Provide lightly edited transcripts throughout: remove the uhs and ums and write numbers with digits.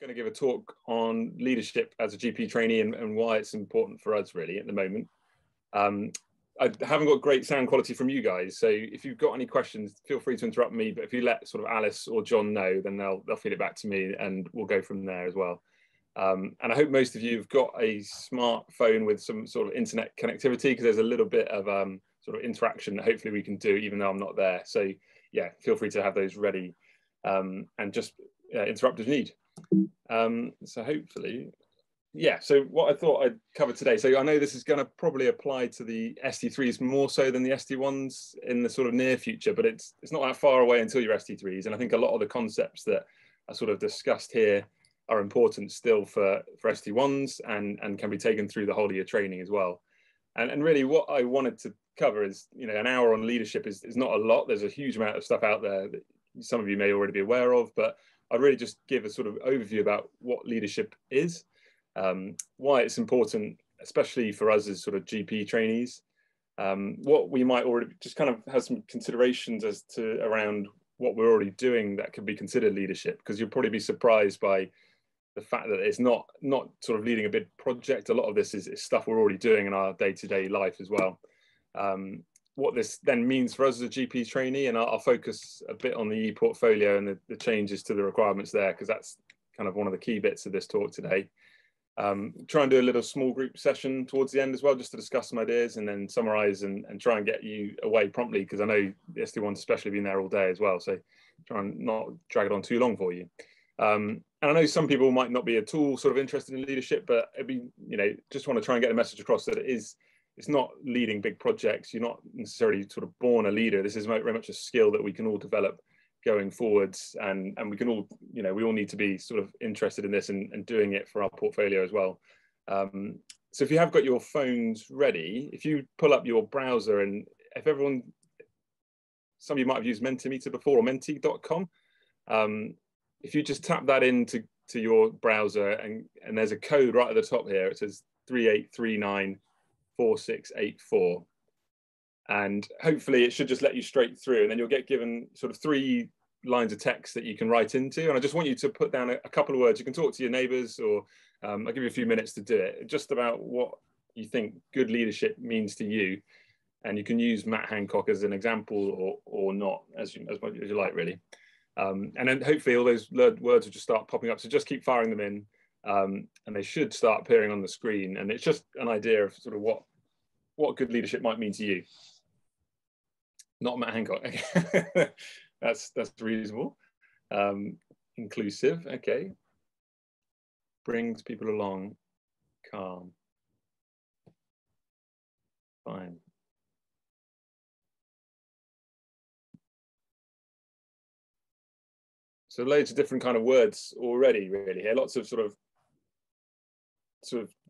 going to give a talk on leadership as a GP trainee and why it's important for us really at the moment. I haven't got great sound quality from you guys, so if you've got any questions, feel free to interrupt me, but if you let sort of Alice or John know, then they'll feed it back to me and we'll go from there as well. And I hope most of you have got a smartphone with some sort of internet connectivity, because there's a little bit of sort of interaction that hopefully we can do even though I'm not there. So yeah, feel free to have those ready and just interrupt if you need. So hopefully, yeah, so what I thought I'd cover today, so I know this is going to probably apply to the ST3s more so than the ST1s in the sort of near future, but it's not that far away until your ST3s. And I think a lot of the concepts that are sort of discussed here are important still for ST1s and can be taken through the whole of your training as well. And really what I wanted to cover is, you know, an hour on leadership is not a lot. There's a huge amount of stuff out there that some of you may already be aware of, but I'd really just give a sort of overview about what leadership is, why it's important, especially for us as sort of GP trainees, what we might already just kind of have some considerations as to around what we're already doing that could be considered leadership, because you'll probably be surprised by the fact that it's not sort of leading a big project. A lot of this is stuff we're already doing in our day-to-day life as well. What this then means for us as a GP trainee, and I'll focus a bit on the e-portfolio and the changes to the requirements there, because that's kind of one of the key bits of this talk today. Try and do a little small group session towards the end as well, just to discuss some ideas and then summarize and try and get you away promptly, because I know the ST1's especially been there all day as well, so try and not drag it on too long for you. And I know some people might not be at all sort of interested in leadership, but it'd be, you know, just want to try and get a message across that it's not leading big projects. You're not necessarily sort of born a leader. This is very much a skill that we can all develop going forwards, and we can all, you know, we all need to be sort of interested in this and doing it for our portfolio as well. So if you have got your phones ready, if you pull up your browser, and if everyone, some of you might have used Mentimeter before, or menti.com. If you just tap that into your browser, and there's a code right at the top here, it says 38394684, and hopefully it should just let you straight through, and then you'll get given sort of 3 lines of text that you can write into. And I just want you to put down a couple of words. You can talk to your neighbors, or I'll give you a few minutes to do it, just about what you think good leadership means to you. And you can use Matt Hancock as an example or not, as much as you like, really. And then hopefully all those words will just start popping up. So just keep firing them in, and they should start appearing on the screen. And it's just an idea of sort of what good leadership might mean to you. Not Matt Hancock. Okay. that's reasonable. Inclusive. Okay. Brings people along. Calm. Fine. So loads of different kind of words already, really here. Lots of sort of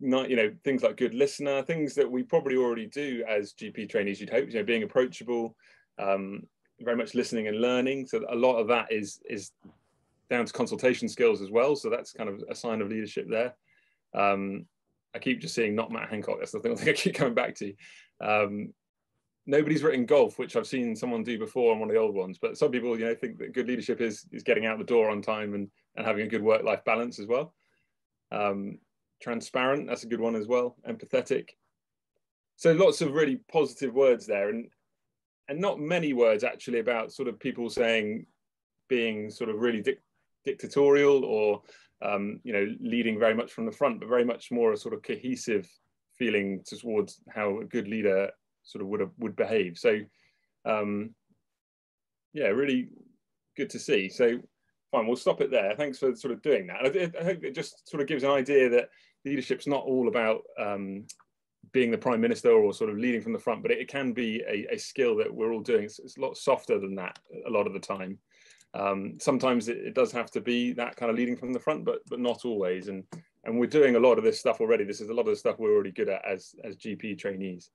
not, you know, things like good listener, things that we probably already do as GP trainees, you'd hope, you know, being approachable, very much listening and learning. So a lot of that is down to consultation skills as well. So that's kind of a sign of leadership there. I keep just seeing not Matt Hancock. That's the thing I keep coming back to. Nobody's written golf, which I've seen someone do before on one of the old ones, but some people, you know, think that good leadership is getting out the door on time and having a good work-life balance as well. Transparent, that's a good one as well. Empathetic. So lots of really positive words there, and not many words actually about sort of people saying being sort of really dictatorial or you know, leading very much from the front, but very much more a sort of cohesive feeling towards how a good leader sort of would behave. So yeah, really good to see. So fine, we'll stop it there. Thanks for sort of doing that. I hope it just sort of gives an idea that leadership's not all about being the prime minister or sort of leading from the front, but it can be a skill that we're all doing. It's a lot softer than that a lot of the time. Sometimes it does have to be that kind of leading from the front, but not always. And we're doing a lot of this stuff already. This is a lot of the stuff we're already good at as GP trainees.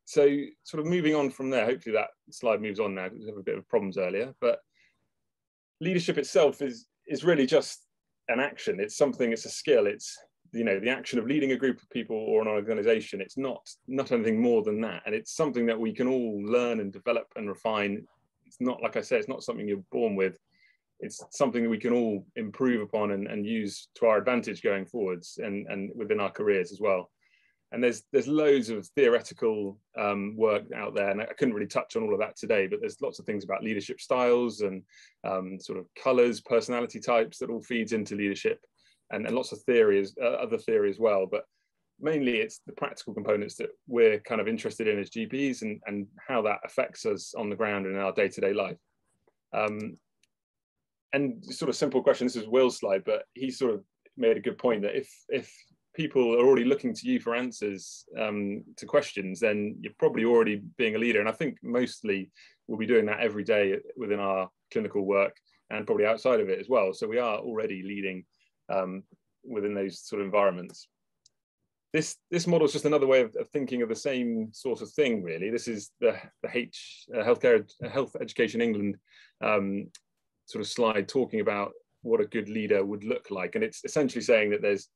So sort of moving on from there, hopefully that slide moves on now, because we have a bit of problems earlier, but leadership itself is really just an action. It's something, it's a skill. It's, you know, the action of leading a group of people or an organization. It's not anything more than that. And it's something that we can all learn and develop and refine. It's not, like I said, it's not something you're born with. it's something that we can all improve upon and use to our advantage going forwards and within our careers as well. And there's loads of theoretical work out there, and I couldn't really touch on all of that today, but there's lots of things about leadership styles and sort of colors, personality types that all feeds into leadership, and lots of theories, other theory as well. But mainly it's the practical components that we're kind of interested in as GPs and how that affects us on the ground and in our day-to-day life. And sort of simple question, this is Will's slide, but he sort of made a good point that if people are already looking to you for answers to questions, then you're probably already being a leader. And I think mostly we'll be doing that every day within our clinical work and probably outside of it as well. So we are already leading within those sort of environments. This model is just another way of thinking of the same sort of thing, really. This is the Health Education England sort of slide talking about what a good leader would look like. And it's essentially saying that there's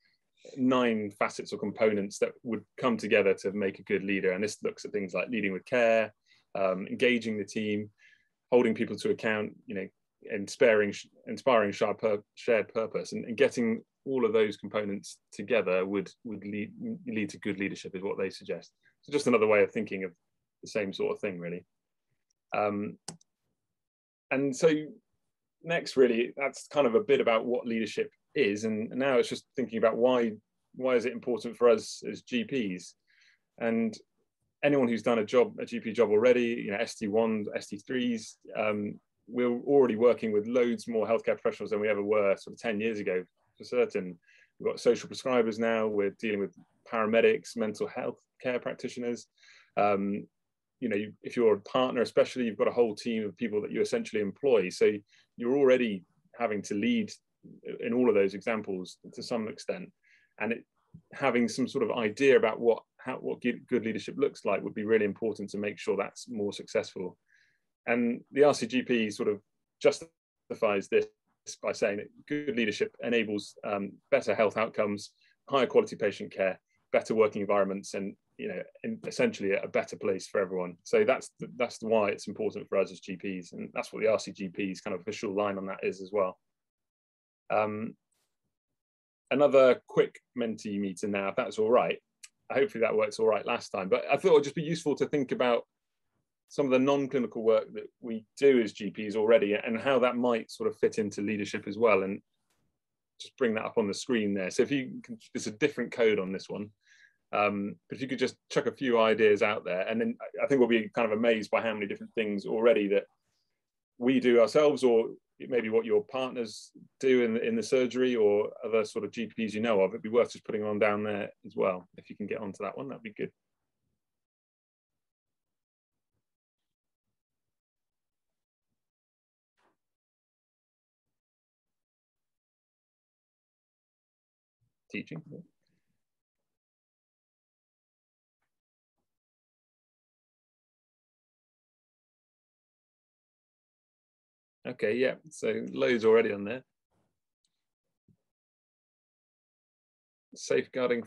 9 facets or components that would come together to make a good leader. And this looks at things like leading with care, engaging the team, holding people to account, you know, inspiring shared purpose, and getting all of those components together would lead to good leadership, is what they suggest. So just another way of thinking of the same sort of thing, really. And so next, really, that's kind of a bit about what leadership is, and now it's just thinking about why is it important for us as GPs. And anyone who's done a GP job already, you know, ST1s, ST3s, we're already working with loads more healthcare professionals than we ever were sort of 10 years ago, for certain. We've got social prescribers now, we're dealing with paramedics, mental health care practitioners. You know, if you're a partner especially, you've got a whole team of people that you essentially employ. So you're already having to lead in all of those examples to some extent. And having some sort of idea about what good leadership looks like would be really important to make sure that's more successful. And the RCGP sort of justifies this by saying that good leadership enables better health outcomes, higher quality patient care, better working environments, and, you know, essentially a better place for everyone. So that's why it's important for us as GPs, and that's what the RCGP's kind of official line on that is as well. Another quick mentee meeting now, if that's all right. Hopefully that works all right last time, but I thought it would just be useful to think about some of the non-clinical work that we do as GPs already and how that might sort of fit into leadership as well, and just bring that up on the screen there. So if you can, there's a different code on this one, but if you could just chuck a few ideas out there, and then I think we'll be kind of amazed by how many different things already that we do ourselves, or maybe what your partners do in the surgery, or other sort of GPs you know of. It'd be worth just putting on down there as well. If you can get onto that one, that'd be good. Teaching. Okay, yeah, so loads already on there. Safeguarding,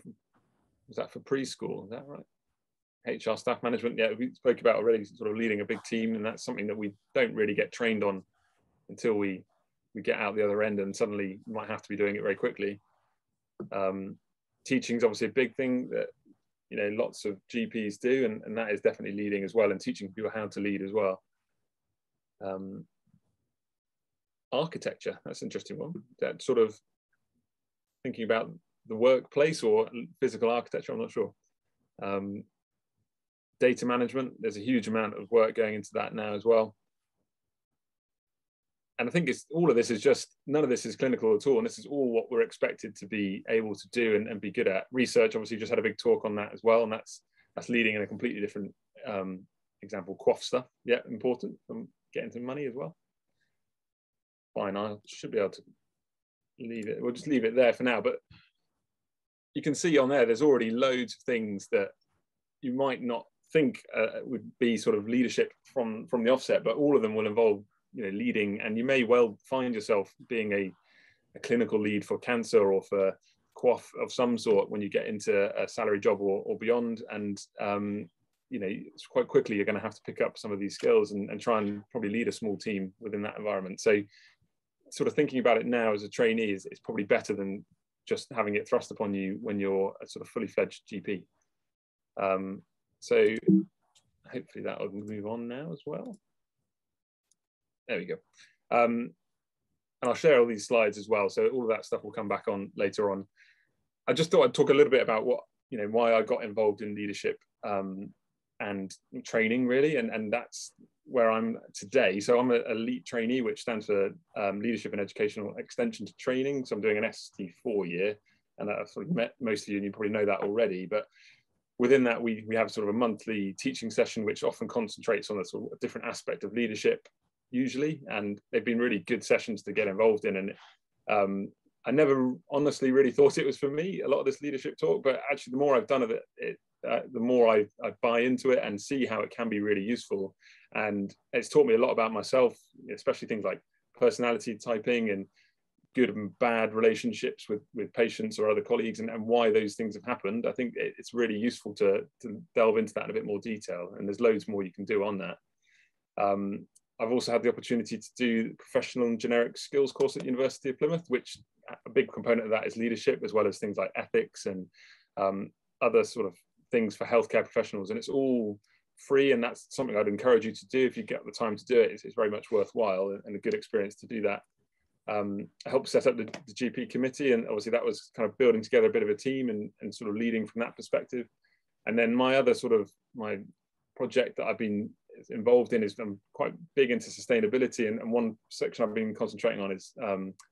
was that for preschool? Is that right? HR staff management, yeah, we spoke about already, sort of leading a big team, and that's something that we don't really get trained on until we get out the other end, and suddenly you might have to be doing it very quickly. Teaching is obviously a big thing that, you know, lots of GPs do, and that is definitely leading as well, and teaching people how to lead as well. Architecture, that's an interesting one. That sort of thinking about the workplace or physical architecture, I'm not sure. Data management, there's a huge amount of work going into that now as well. And I think it's all of this is just, none of this is clinical at all, and this is all what we're expected to be able to do and be good at. Research, obviously, just had a big talk on that as well, and that's leading in a completely different example. Quaff stuff, yeah, important. Getting some money as well. Fine, I should be able to leave it. We'll just leave it there for now, but you can see on there, there's already loads of things that you might not think would be sort of leadership from the offset, but all of them will involve, you know, leading, and you may well find yourself being a clinical lead for cancer or for quaff of some sort when you get into a salary job or beyond, and you know, it's quite quickly you're going to have to pick up some of these skills and try and probably lead a small team within that environment. So sort of thinking about it now as a trainee is probably better than just having it thrust upon you when you're a sort of fully fledged GP. So hopefully that will move on now as well. There we go. And I'll share all these slides as well. So all of that stuff will come back on later on. I just thought I'd talk a little bit about what, why I got involved in leadership and training really. And that's where I'm today. So I'm an elite trainee, which stands for Leadership and Educational Extension to Training. So I'm doing an ST4 year, and I've sort of met most of you, and you probably know that already. But within that, we have sort of a monthly teaching session, which often concentrates on a sort of different aspect of leadership, usually. And they've been really good sessions to get involved in. And I never honestly really thought it was for me, a lot of this leadership talk, but actually the more I've done of it, the more I buy into it and see how it can be really useful. And it's taught me a lot about myself, especially things like personality typing and good and bad relationships with patients or other colleagues, and why those things have happened. I think it's really useful to delve into that in a bit more detail, and there's loads more you can do on that. I've also had the opportunity to do the professional and generic skills course at University of Plymouth, which a big component of that is leadership, as well as things like ethics and other sort of things for healthcare professionals. And it's all free, and that's something I'd encourage you to do if you get the time to do it. It's very much worthwhile and a good experience to do that. I helped set up the GP committee, and obviously that was kind of building together a bit of a team and sort of leading from that perspective. And then my other sort of my project that I've been involved in is I'm quite big into sustainability, and one section I've been concentrating on is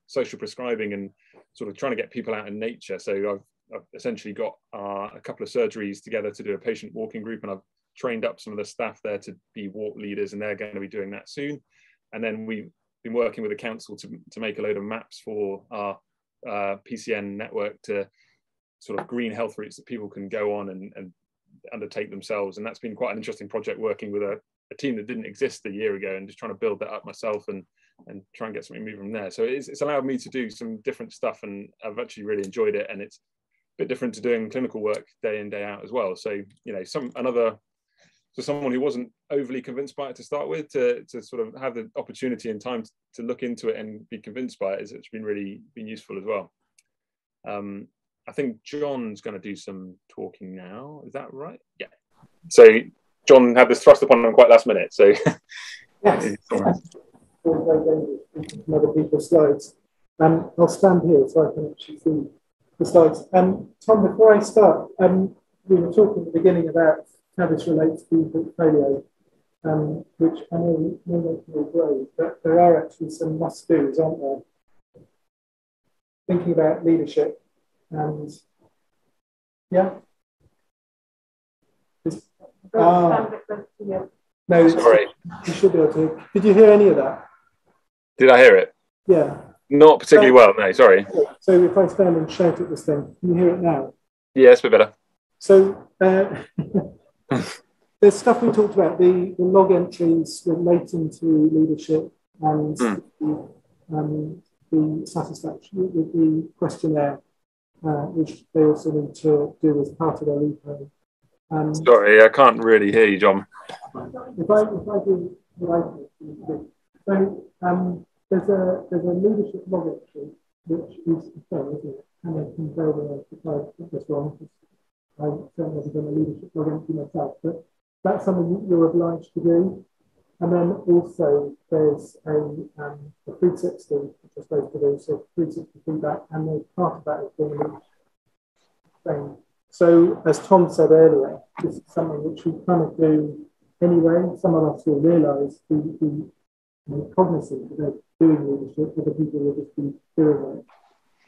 social prescribing and sort of trying to get people out in nature. So I've essentially got a couple of surgeries together to do a patient walking group, and I've trained up some of the staff there to be walk leaders, and they're going to be doing that soon. And then we've been working with the council to make a load of maps for our PCN network to sort of green health routes that people can go on and undertake themselves. And that's been quite an interesting project, working with a team that didn't exist a year ago, and just trying to build that up myself and try and get something moving from there. So it's allowed me to do some different stuff, and I've actually really enjoyed it. And it's a bit different to doing clinical work day in, day out as well. So, for someone who wasn't overly convinced by it to start with, to sort of have the opportunity and time to look into it and be convinced by it, it's really been useful as well. I think John's going to do some talking now. Is that right? Yeah. So John had this thrust upon him quite last minute. So yes. Other people's slides. I'll stand here so I can actually see the slides. Tom, before I start, we were talking at the beginning about how this relates to the portfolio, which I know may make me brave, but there are actually some must-dos, aren't there? Thinking about leadership and yeah. No, sorry. You should be able to. Did you hear any of that? Did I hear it? Yeah. Not particularly well, no, sorry. So if I stand and shout at this thing, can you hear it now? Yeah, it's a bit better. So there's stuff we talked about, the log entries relating to leadership and the satisfaction with the questionnaire, which they also need to do as part of their repo. Sorry, I can't really hear you, John. If I do what I do, so there's a leadership log entry, which is the same, isn't it? And I can tell if I get this wrong, because I certainly haven't done a leadership log entry myself, but that's something you're obliged to do. And then also there's a 360, which you're supposed to do, so 360 feedback, and then part of that is being leadership thing. So as Tom said earlier, this is something which we kind of do anyway. Some of us will realise the cognizant that they're doing leadership, other people will just be doing it.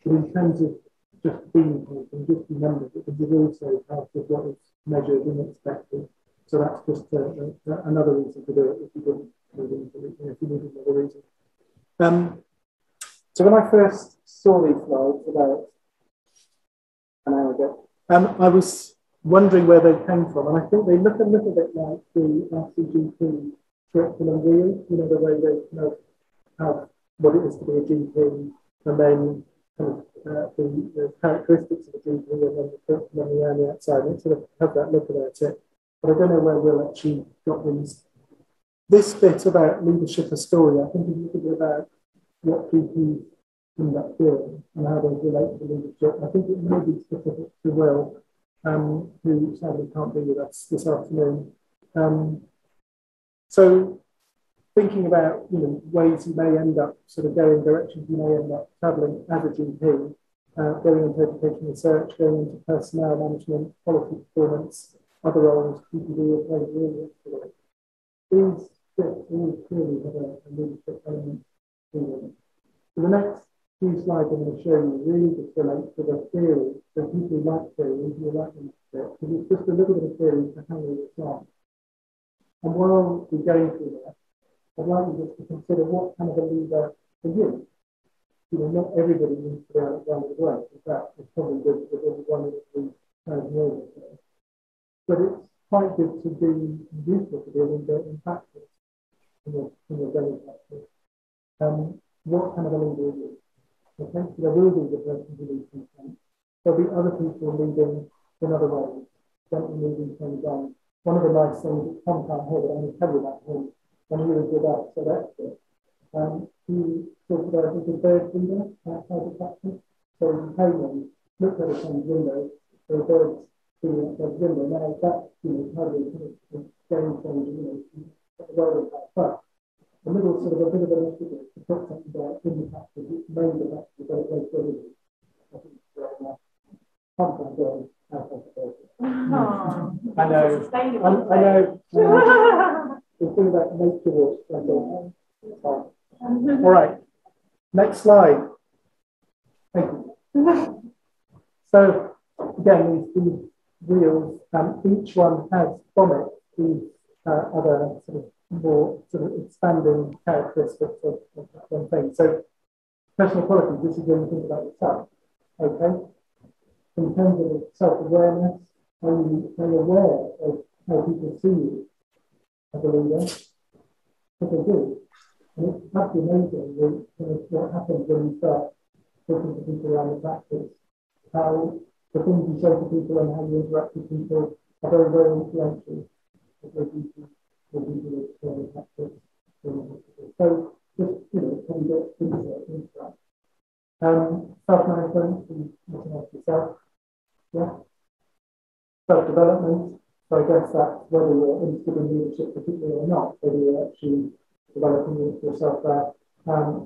But in terms of just being and just remember that this is also part of what is measured and expected. So that's just another reason to do it if you didn't if you needed another reason. So when I first saw these slides about an hour ago, I was wondering where they came from, and I think they look a little bit like the RCGP curriculum wheel, the way they kind of have what it is to be a GP, and then kind of the characteristics of a GP, and then the curriculum around the outside. It sort of have that look about it. But I don't know where Will actually got these. This bit about leadership as story, I think is a little bit about what GPs end up doing and how they relate to leadership. I think it may be specific to Will, who sadly can't be with us this afternoon. So thinking about ways you may end up sort of going directions you may end up travelling as a GP, going into education research, going into personnel management, quality performance, other roles, PPD, really excellent. These all clearly have a leadership element to them. So the next few slides I'm going to show you really just relate to the theory. So people who like theory, who like them, because it's just a little bit of theory to handle this on. And while we're going through that, I'd like you just to consider what kind of a leader for you. Not everybody needs to be Alexander the Great. In fact, it's probably good that everyone is the years ago. But it's quite good to be useful to be a leader in practice, in your daily practice. What kind of a leader are you? Okay, so there will be the person who leads content. There'll be other people leading in other ways, gently moving things on. One of the nice things that Tom can't hear, but I'm going to tell you about him when he was with us at Exeter. He talked about as a bird feeder outside the practice. So he came in, looked at his son's window, there were birds feeding outside the window. Now that's, totally a game changer, the world of that. But a little sort of a bit of an initiative to put something there in the practice, which made the practice a better place for everybody. I think it's very nice. Sometimes going outside the bird. I know. The thing about nature was, all right, next slide. Thank you. So again, these wheels, each one has from it these other sort of more sort of expanding characteristics of that one thing. So personal qualities, this is when you think about yourself. Okay. In terms of self-awareness, are you aware of how people see you as a leader? What they do. And it's absolutely amazing what happens when you start talking to people around the practice, how the things you say to people and how you interact with people are very, very influential of the people in practice. So just, probably get into that. Self-management, looking after yourself. Yeah. Self-development. So I guess that's whether you're interested in leadership particularly or not, whether you're actually developing yourself there,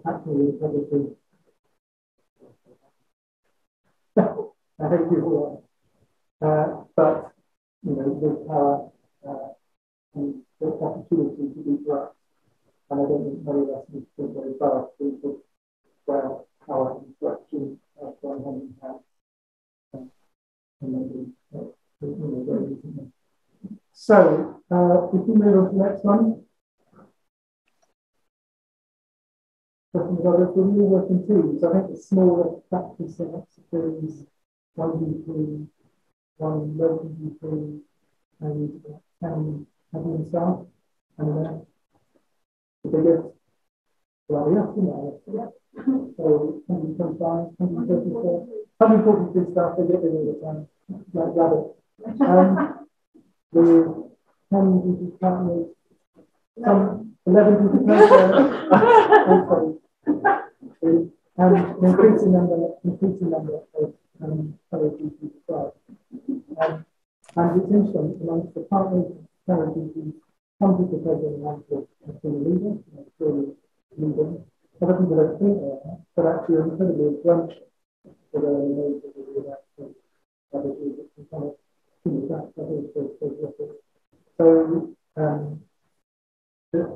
acting with integrity. I hope you will. But, with power and the opportunity to be for us. And I don't think many of us need to think very far to where power and direction are going hand in hand. So, if we move on to the next one. When you work in teams, I think the smaller practice and expertise, one GP, one local GP, and 10 admin staff, and the biggest, well, yeah. So 125, 134, 143 staff, they get big all the time, like rabbits. The 10 GP partners, some 11 GP partners, and an increasing number of fellow GPs as well. And it's interesting, amongst the partners, fellow GPs, some people take the rank of being a leader, leading. Other people don't think they are, but actually are incredibly influential for their own ways of doing that. So,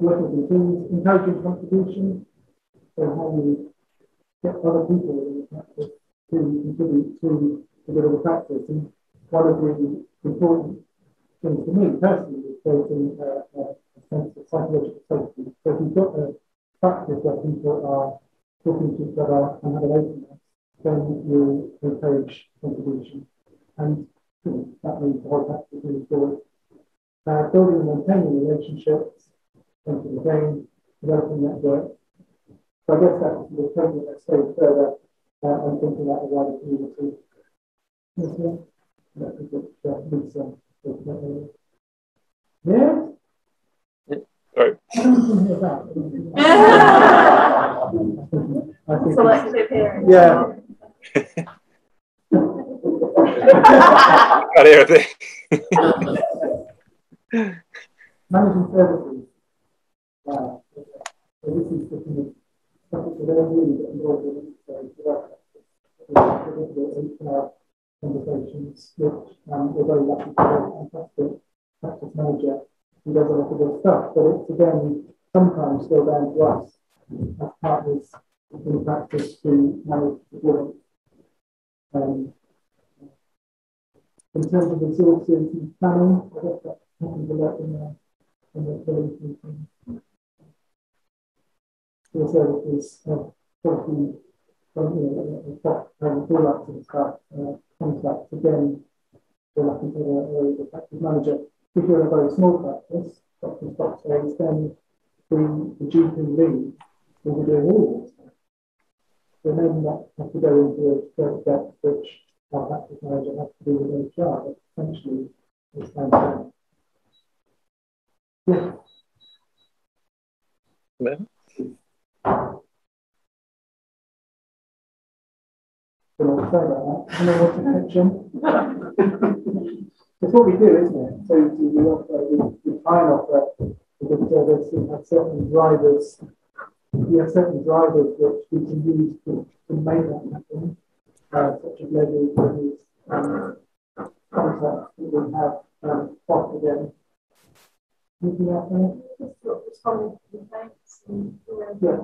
working with teams, encouraging contribution, so how you get other people in the practice to contribute to the good of the practice. And one of the important things for me personally is creating a sense of psychological safety. So if you've got a practice where people are talking to each other and have an openness, then you encourage contribution. And that means the whole practice moves forward. Building and maintaining relationships, thinking again, developing networks. So I guess that's the taking that stage further and thinking about the wider community. Yeah? Sorry. I don't hear that. I think selective hearing. Yeah. I hear a thing. Managing services. So this is the kind of something that they really get involved in. So HR conversations, which we're very lucky to have a fantastic practice manager who does a lot of good stuff. But it's again sometimes still down to us as partners in practice to manage the performance. In terms of resources and planning, I guess that happens a lot in the services probably call-ups and stuff, contracts. Again, we're lucky to have a practice manager. If you're a very small practice, such as Foxways, then the GP lead will be doing all of this stuff. So then that have to go into a great depth, which our practice manager has to do with HR, but essentially it's down to them. Yeah. Don't know what to say about that. I know what's a kitchen. It's what we do, isn't it? So we try and offer a good service. We have certain drivers. We have certain drivers which we can use to make that happen, such as levies, contracts that we have off again. Anything else there? Just responding to the thanks and Yeah.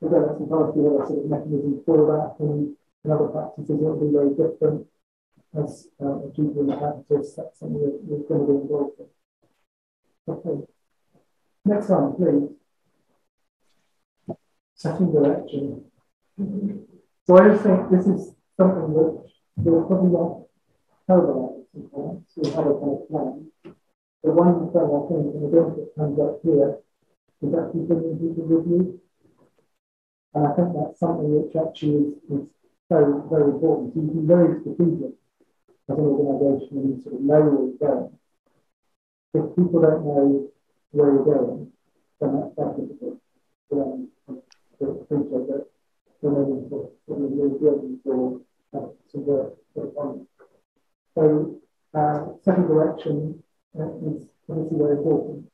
Again, that's entirely other sort of mechanism for that, and in other practices it will be very different. As a GP in the practice, that's something that we're going to be involved in. Okay. Next one, please. Setting direction. So I just think this is something which we're probably not terrible at sometimes. We have a kind of plan. The one thing I think, and I don't think it comes up here, is actually bringing people with you. And I think that's something which actually is very, very important. So you can be very strategic as an organisation and you sort of know where you're going. If people don't know where you're going, then that's difficult for them to appreciate that they're maybe sort of really good for some work on. So setting direction is obviously very important.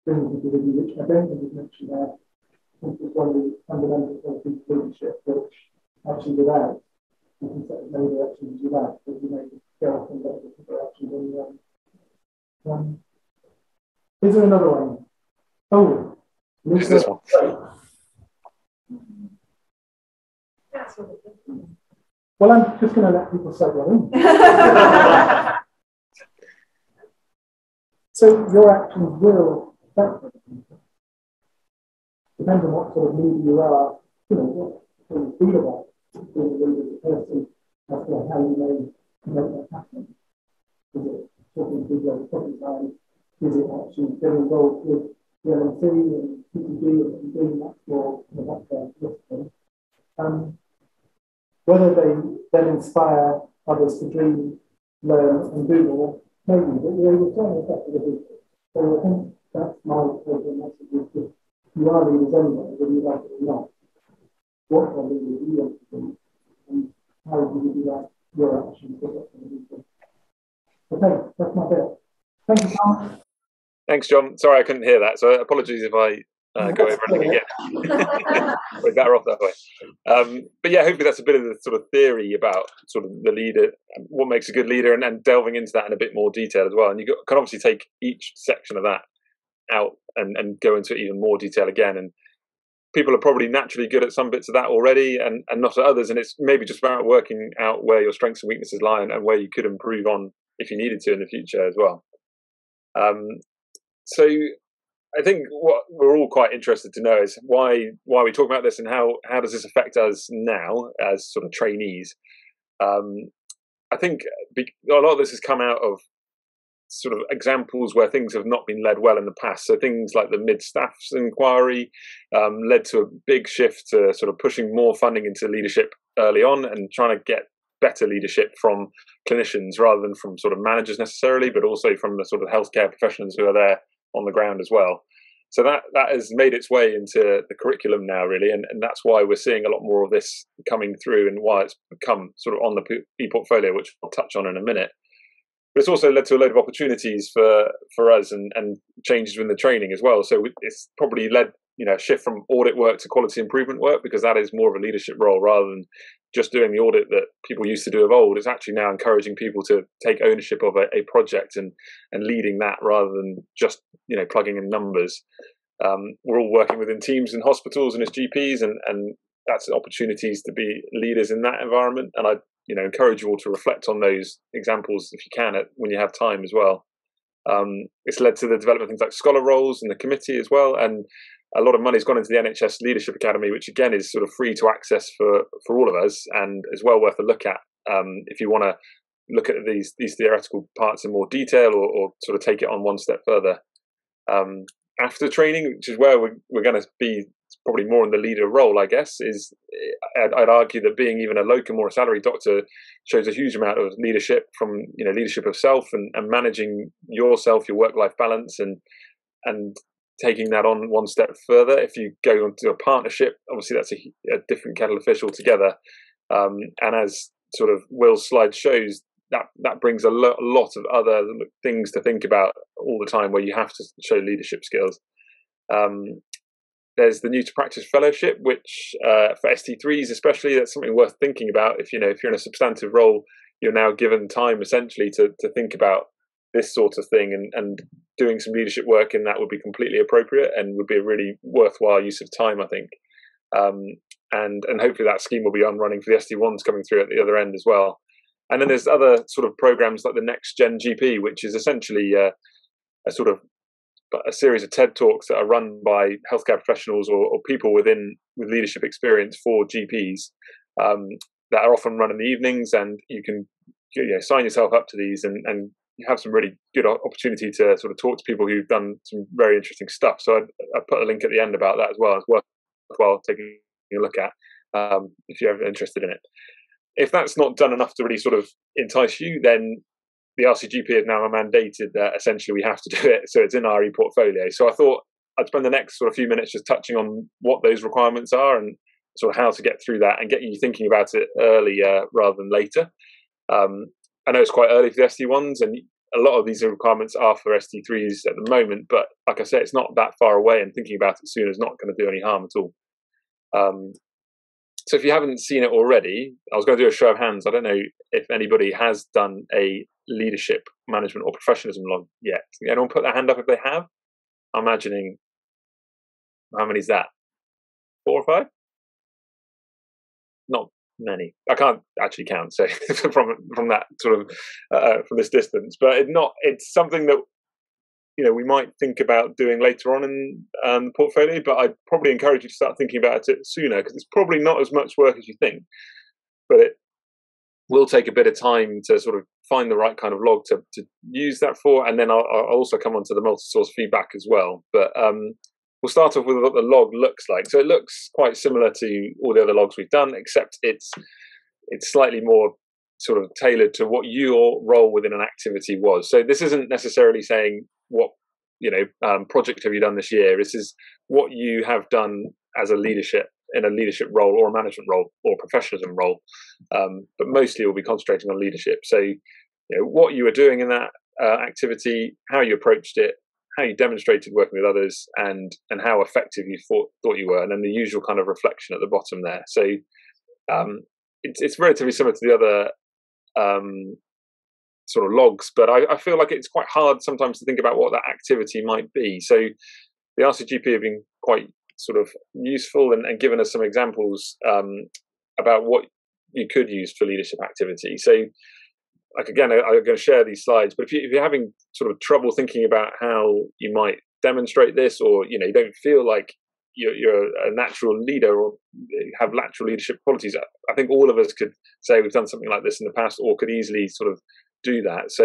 Bringing people with you, which I don't think is mentioned there. I think it's one of the fundamental qualities of leadership, which actually without, you can set as many directions as you like, but you may go off and go different directions anyway. Is there another one? Oh, is this one? Well, I'm just going to let people say that in. So your actions will affect them. Depends on what sort of leader you are, what you feel about being a leader as a person, as to how you may make that happen. Is it talking to people at the public time? Is it actually getting involved with the LMC and PTG and doing that more that's their discipline? Whether they then inspire others to dream, learn and do more, maybe, but they will certainly affect the people. So I think that's my take on message is that you are leaders anyway, whether you like it or not. What are leaders you want to do? And how do you do that? Your actions. Okay, that's my bit. Thank you, Tom. Thanks, John. Sorry I couldn't hear that, so apologies if I go over anything again. We're better off that way. But yeah, hopefully that's a bit of the sort of theory about sort of the leader, what makes a good leader, and delving into that in a bit more detail as well. And you can obviously take each section of that out and go into even more detail again. And people are probably naturally good at some bits of that already and not at others. And it's maybe just about working out where your strengths and weaknesses lie and where you could improve on if you needed to in the future as well. So I think what we're all quite interested to know is why we talk about this and how does this affect us now as sort of trainees. I think a lot of this has come out of sort of examples where things have not been led well in the past. So things like the mid-staffs inquiry led to a big shift to sort of pushing more funding into leadership early on and trying to get better leadership from clinicians rather than from sort of managers necessarily, but also from the sort of healthcare professionals who are there on the ground as well. So that has made its way into the curriculum now, really, and that's why we're seeing a lot more of this coming through and why it's become sort of on the e-portfolio, which I'll touch on in a minute. But it's also led to a load of opportunities for us and changes in the training as well. So it's probably led, a shift from audit work to quality improvement work, because that is more of a leadership role rather than just doing the audit that people used to do of old. It's actually now encouraging people to take ownership of a project and leading that rather than just, plugging in numbers. We're all working within teams in hospitals and as GPs, and that's opportunities to be leaders in that environment. And I, encourage you all to reflect on those examples if you can when you have time as well. It's led to the development of things like scholar roles in the committee as well, and a lot of money's gone into the NHS Leadership Academy, which again is sort of free to access for all of us, and is well worth a look at if you want to look at these theoretical parts in more detail, or sort of take it on one step further. After training, which is where we're going to be probably more in the leader role, I guess, is I'd argue that being even a locum or a salary doctor shows a huge amount of leadership from, leadership of self and managing yourself, your work-life balance, and taking that on one step further. If you go into a partnership, obviously that's a different kettle of fish altogether. And as sort of Will's slide shows, that brings a lot of other things to think about all the time, where you have to show leadership skills. There's the New to Practice Fellowship, which for ST3s especially, that's something worth thinking about. If you're in a substantive role, you're now given time essentially to think about this sort of thing, and doing some leadership work in that would be completely appropriate and would be a really worthwhile use of time, I think. And hopefully that scheme will be running for the ST1s coming through at the other end as well. And then there's other sort of programs like the Next Gen GP, which is essentially a series of TED Talks that are run by healthcare professionals or people with leadership experience for GPs, that are often run in the evenings, and you can sign yourself up to these and you have some really good opportunity to sort of talk to people who've done some very interesting stuff. So I put a link at the end about that as well. It's worthwhile taking a look at if you're ever interested in it. If that's not done enough to really sort of entice you, then the RCGP is now mandated that essentially we have to do it. So it's in our e-portfolio. So I thought I'd spend the next sort of few minutes just touching on what those requirements are and sort of how to get through that and get you thinking about it earlier rather than later. I know it's quite early for the ST1s, and a lot of these requirements are for ST3s at the moment, but like I said, it's not that far away, and thinking about it soon is not going to do any harm at all. So if you haven't seen it already, I was going to do a show of hands. I don't know if anybody has done a leadership, management or professionalism log yet. Anyone put their hand up if they have? I'm imagining, how many is that? 4 or 5? Not many. I can't actually count, so from that sort of from this distance, but it's something that we might think about doing later on in the portfolio, but I'd probably encourage you to start thinking about it sooner, because it's probably not as much work as you think, but it will take a bit of time to sort of find the right kind of log to use that for, and then I'll also come on to the multi-source feedback as well. But we'll start off with what the log looks like. So it looks quite similar to all the other logs we've done, except it's slightly more sort of tailored to what your role within an activity was. So this isn't necessarily saying what project have you done this year. This is what you have done as a leadership, in a leadership role or a management role or professionalism role, but mostly we'll be concentrating on leadership. So what you were doing in that activity, how you approached it, how you demonstrated working with others, and how effective you thought you were, and then the usual kind of reflection at the bottom there. So it's relatively similar to the other sort of logs, but I feel like it's quite hard sometimes to think about what that activity might be. So the RCGP have been quite sort of useful and given us some examples about what you could use for leadership activity. So like, again, I'm going to share these slides, but if you're having sort of trouble thinking about how you might demonstrate this, or you don't feel like you're a natural leader or have natural leadership qualities, I think all of us could say we've done something like this in the past, or could easily sort of do that. So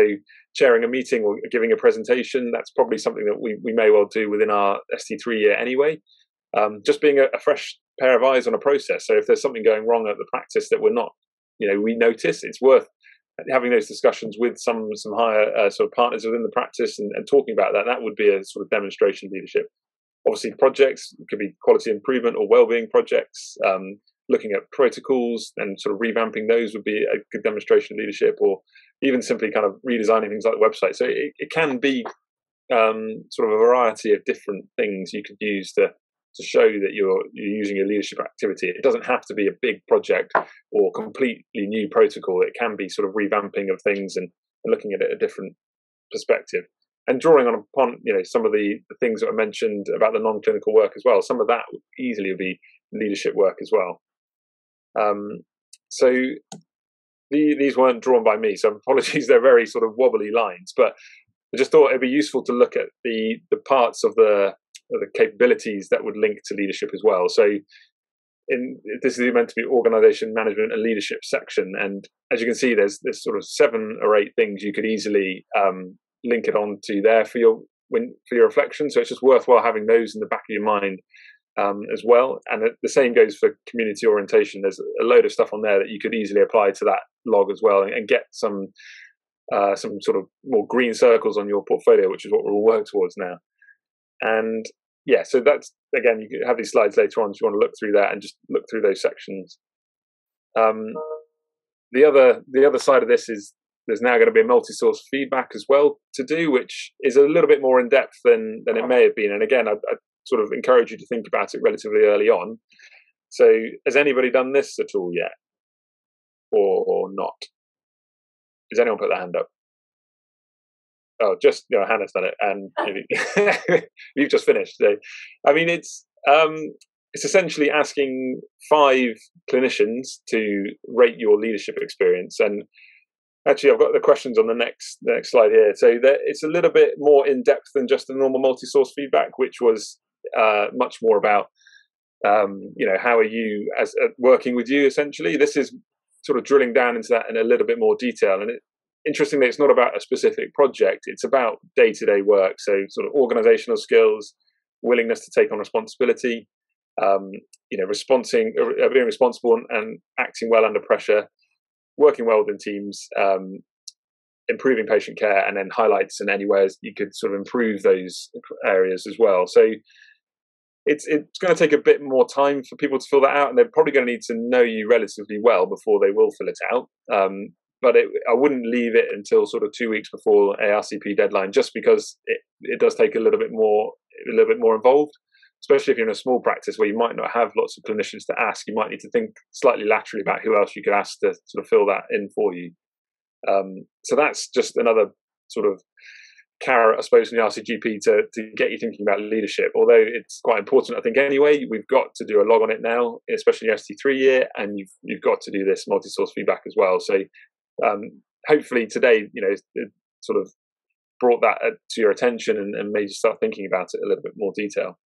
chairing a meeting or giving a presentation, that's probably something that we may well do within our ST3 year anyway. Just being a fresh pair of eyes on a process. So if there's something going wrong at the practice that we're not we notice. It's worth having those discussions with some higher sort of partners within the practice and talking about that. That would be a sort of demonstration of leadership. Obviously, projects could be quality improvement or well-being projects. Looking at protocols and sort of revamping those would be a good demonstration of leadership, or even simply kind of redesigning things like the website. So it can be sort of a variety of different things you could use to show that you're using your leadership activity. It doesn't have to be a big project or completely new protocol. It can be sort of revamping of things and looking at it a different perspective. And drawing upon some of the things that were mentioned about the non-clinical work as well. Some of that would easily be leadership work as well. So these weren't drawn by me, so apologies. They're very sort of wobbly lines, but I just thought it'd be useful to look at the parts of the capabilities that would link to leadership as well. So this is meant to be organisation, management, and leadership section, and as you can see, there's sort of 7 or 8 things you could easily link it onto there for your reflection. So it's just worthwhile having those in the back of your mind as well. And the same goes for community orientation. There's a load of stuff on there that you could easily apply to that log as well, and get some sort of more green circles on your portfolio, which is what we'll work towards now. And yeah, so that's, again, you can have these slides later on if you want to look through that and just look through those sections. The other side of this is there's now going to be a multi-source feedback as well to do, which is a little bit more in depth than it may have been. And again, I sort of encourage you to think about it relatively early on. So has anybody done this at all yet, or not? Has anyone put their hand up? Oh, just Hannah's done it, and you've just finished. So, I mean, it's essentially asking 5 clinicians to rate your leadership experience. And actually, I've got the questions on the next slide here. So it's a little bit more in depth than just the normal multi-source feedback, which was much more about how are you as working with you. Essentially, this is sort of drilling down into that in a little bit more detail. And interestingly, it's not about a specific project. It's about day-to-day work. So sort of organizational skills, willingness to take on responsibility, being responsible and acting well under pressure, working well within teams, improving patient care, and then highlights and anywhere you could sort of improve those areas as well. So it's going to take a bit more time for people to fill that out, and they're probably going to need to know you relatively well before they will fill it out. But I wouldn't leave it until sort of 2 weeks before ARCP deadline, just because it does take a little bit more involved, especially if you're in a small practice where you might not have lots of clinicians to ask. You might need to think slightly laterally about who else you could ask to sort of fill that in for you. So that's just another sort of carrot, I suppose, from the RCGP to get you thinking about leadership. Although it's quite important, I think, anyway. We've got to do a log on it now, especially in your ST3 year, and you've got to do this multi-source feedback as well. So hopefully today, it sort of brought that to your attention and made you start thinking about it a little bit more detail.